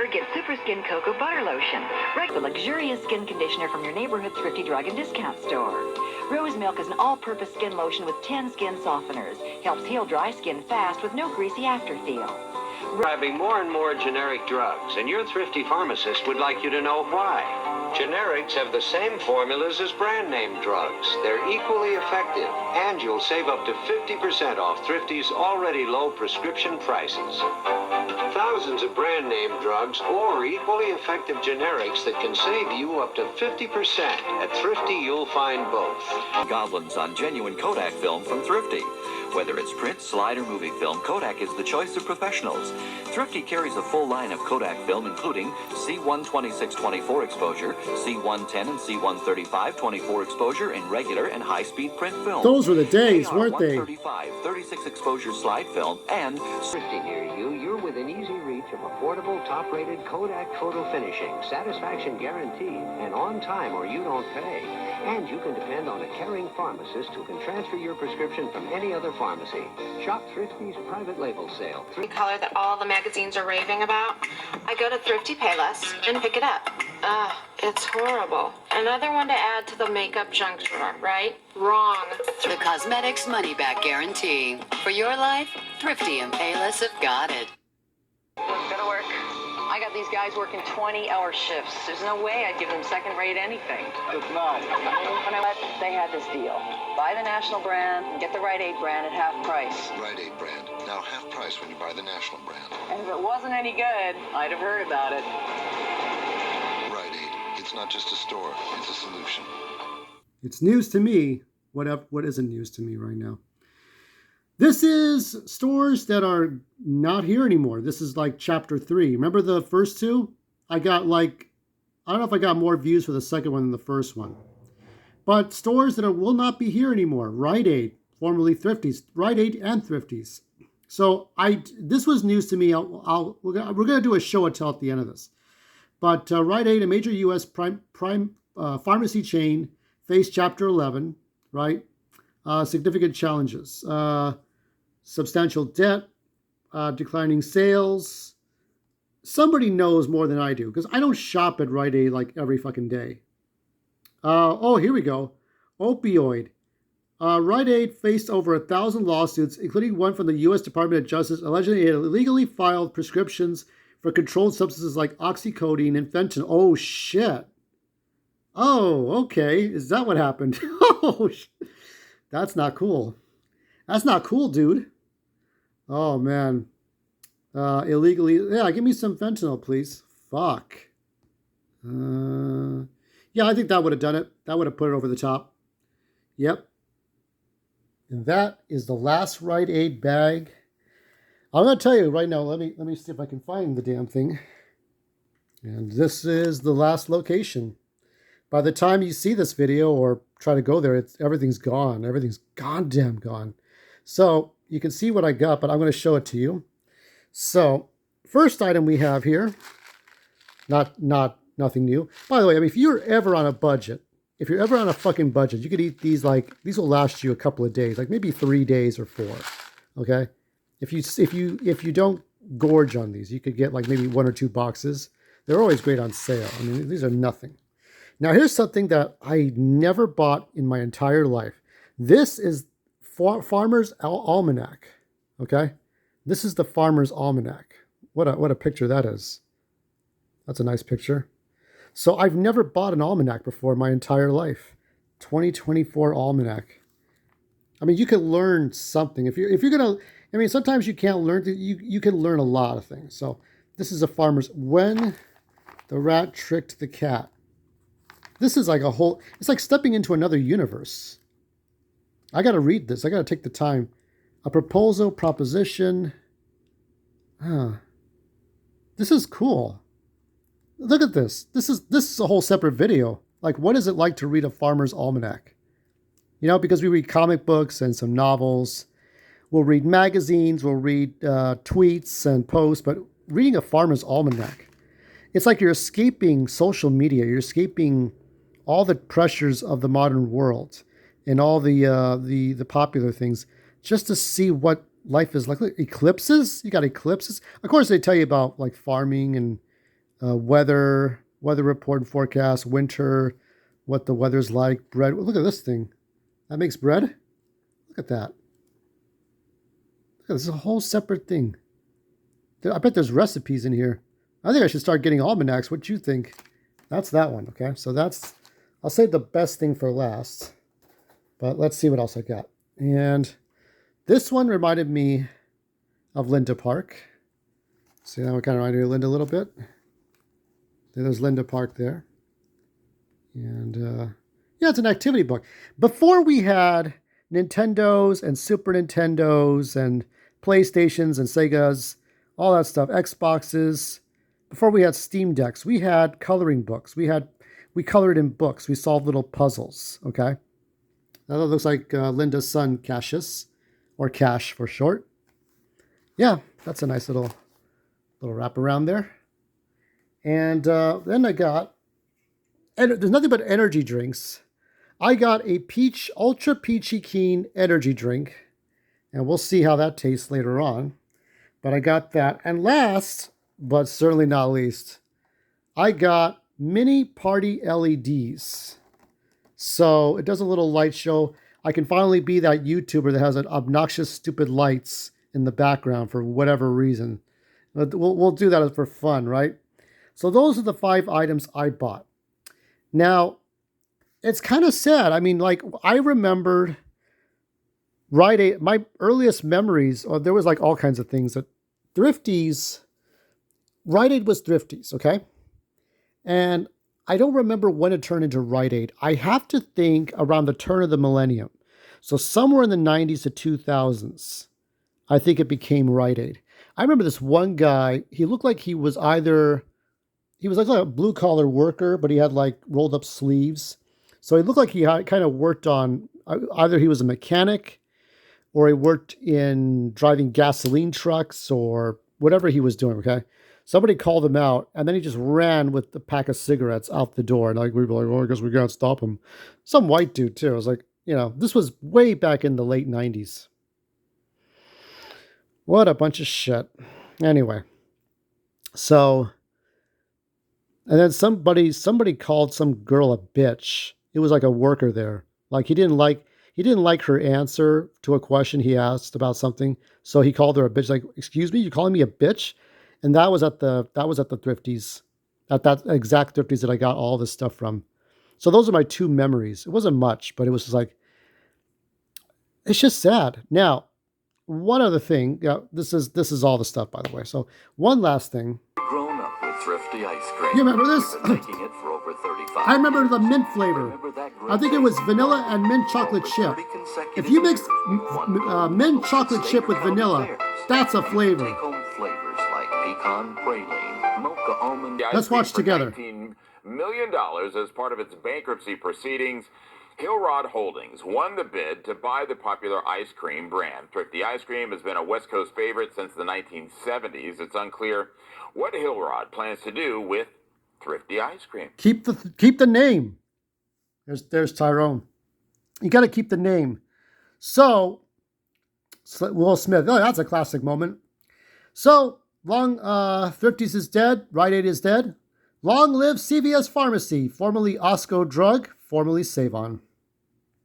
Remember, get Super Skin Cocoa Butter Lotion, the luxurious skin conditioner from your neighborhood Thrifty drug and discount store. Rose Milk is an all-purpose skin lotion with 10 skin softeners. Helps heal dry skin fast with no greasy afterfeel. Prescribing more and more generic drugs, and your Thrifty pharmacist would like you to know why. Generics have the same formulas as brand name drugs. They're equally effective, and you'll save up to 50% off Thrifty's already low prescription prices. Thousands of brand name drugs or equally effective generics that can save you up to 50%. At Thrifty, you'll find both. Goblins on genuine Kodak film from Thrifty. Whether it's print, slide, or movie film, Kodak is the choice of professionals. Thrifty carries a full line of Kodak film, including C126-24 exposure, C110 and C135-24 exposure in regular and high-speed print film. Those were the days, weren't they? 36 exposure slide film, and Thrifty near you, you're within easy reach of affordable, top-rated Kodak photo finishing, satisfaction guaranteed, and on time or you don't pay. And you can depend on a caring pharmacist who can transfer your prescription from any other pharmacy. Shop Thrifty's private label sale. The color that all the magazines are raving about. I go to Thrifty Payless and pick it up. It's horrible. Another one to add to the makeup junk drawer, right? Wrong. The Cosmetics Money Back Guarantee. For your life, Thrifty and Payless have got it. Go to work. I got these guys working 20-hour shifts. There's no way I'd give them second-rate anything. It's not. When I left, they had this deal. Buy the national brand and get the RITE-AID brand at half price. RITE-AID brand. Now half price when you buy the national brand. And if it wasn't any good, I'd have heard about it. RITE-AID. It's not just a store. It's a solution. It's news to me. What isn't news to me right now? This is stores that are not here anymore. This is like chapter 3. Remember the first two? I don't know if I got more views for the second one than the first one. But stores that will not be here anymore. RITE-AID, formerly Thrifty's. RITE-AID and Thrifty's. So this was news to me. We're going to do a show and tell at the end of this. But RITE-AID, a major U.S. prime pharmacy chain, faced chapter 11, right? Significant challenges. Substantial debt, declining sales. Somebody knows more than I do because I don't shop at RITE-AID like every fucking day. Here we go. Opioid. RITE-AID faced over 1,000 lawsuits, including one from the U.S. Department of Justice, alleging it illegally filed prescriptions for controlled substances like oxycodone and fentanyl. Oh, shit. Oh, okay. Is that what happened? Oh, that's not cool. That's not cool, dude. Oh, man. Illegally. Yeah, give me some fentanyl, please. Fuck. Yeah, I think that would have done it. That would have put it over the top. Yep. And that is the last RITE-AID bag. I'm going to tell you right now. Let me see if I can find the damn thing. And this is the last location. By the time you see this video or try to go there, everything's gone. Everything's goddamn gone. So you can see what I got, but I'm going to show it to you. So first item we have here, nothing new. By the way, I mean, if you're ever on a budget, if you're ever on a fucking budget, you could eat these these will last you a couple of days, like maybe 3 days or 4. Okay, if you don't gorge on these, you could get like maybe 1 or 2 boxes. They're always great on sale. I mean, these are nothing. Now, here's something that I never bought in my entire life. This is Farmer's Almanac, okay? This is the Farmer's Almanac. What a picture that is. That's a nice picture. So I've never bought an almanac before in my entire life. 2024 Almanac. I mean, you can learn something. If you're gonna, I mean, sometimes you can't learn. You can learn a lot of things. So this is a Farmer's. When the rat tricked the cat. This is like a whole, it's like stepping into another universe. I got to read this. I got to take the time. A proposition. This is cool. Look at this. This is a whole separate video. Like, what is it like to read a Farmer's Almanac? You know, because we read comic books and some novels. We'll read magazines. We'll read tweets and posts. But reading a Farmer's Almanac, it's like you're escaping social media. You're escaping all the pressures of the modern world and all the popular things, just to see what life is like. Eclipses, you got eclipses. Of course, they tell you about like farming and weather report and forecast, winter, what the weather's like, bread. Look at this thing. That makes bread. Look at that. Look, this is a whole separate thing. I bet there's recipes in here. I think I should start getting almanacs. What do you think? That's that one. Okay, so that's, I'll save the best thing for last. But let's see what else I got. And this one reminded me of Linda Park. See, that one kind of reminded me of Linda a little bit. There's Linda Park there. And yeah, it's an activity book. Before we had Nintendos and Super Nintendos and PlayStations and Segas, all that stuff, Xboxes. Before we had Steam Decks, we had coloring books. We colored in books. We solved little puzzles, okay? That looks like Linda's son, Cassius, or Cash for short. Yeah, that's a nice little wrap around there. And then I got, and there's nothing but energy drinks. I got a peach, ultra peachy keen energy drink, and we'll see how that tastes later on. But I got that. And last, but certainly not least, I got mini party LEDs. So it does a little light show. I can finally be that YouTuber that has an obnoxious, stupid lights in the background for whatever reason. But we'll do that for fun, right? So those are the 5 items I bought. Now, it's kind of sad. I mean, like, I remembered RITE-AID, my earliest memories, there was like all kinds of things that Thrifty's, RITE-AID was Thrifty's, okay? And I don't remember when it turned into RITE-AID. I have to think around the turn of the millennium. So somewhere in the 90s to 2000s, I think it became RITE-AID. I remember this one guy, he looked like he was like a blue-collar worker, but he had like rolled up sleeves. So he looked like he had kind of worked on, either he was a mechanic or he worked in driving gasoline trucks or whatever he was doing, okay? Somebody called him out, and then he just ran with a pack of cigarettes out the door. And like we were like, well, I guess we can't stop him. Some white dude, too. I was like, this was way back in the late 90s. What a bunch of shit. Anyway. So, and then somebody called some girl a bitch. It was like a worker there. Like he didn't like her answer to a question he asked about something. So he called her a bitch. Like, excuse me, you're calling me a bitch? And that was at the Thrifties, at that exact Thrifties that I got all this stuff from. So those are my 2 memories. It wasn't much, but it was just like, it's just sad. Now, one other thing. Yeah, this is all the stuff, by the way. So one last thing. Grown up with Thrifty ice cream. You remember this? We've been making it for over 35 I remember the mint flavor. Remember that great I think it was taste? vanilla and mint chocolate chip. 30 consecutive If you mix years. mint chocolate chip with vanilla, that's a flavor. Take home flavors like pecan praline, mocha almond. Let's watch together. $19 million as part of its bankruptcy proceedings. Hillrod Holdings won the bid to buy the popular ice cream brand. Thrifty ice cream has been a West Coast favorite since the 1970s. It's unclear what Hillrod plans to do with Thrifty ice cream. Keep the name. There's Tyrone. You got to keep the name. So Will Smith. Oh, that's a classic moment. So long. Thrifty's is dead. RITE-AID is dead. Long live CVS Pharmacy, formerly Osco Drug, formerly Save-On.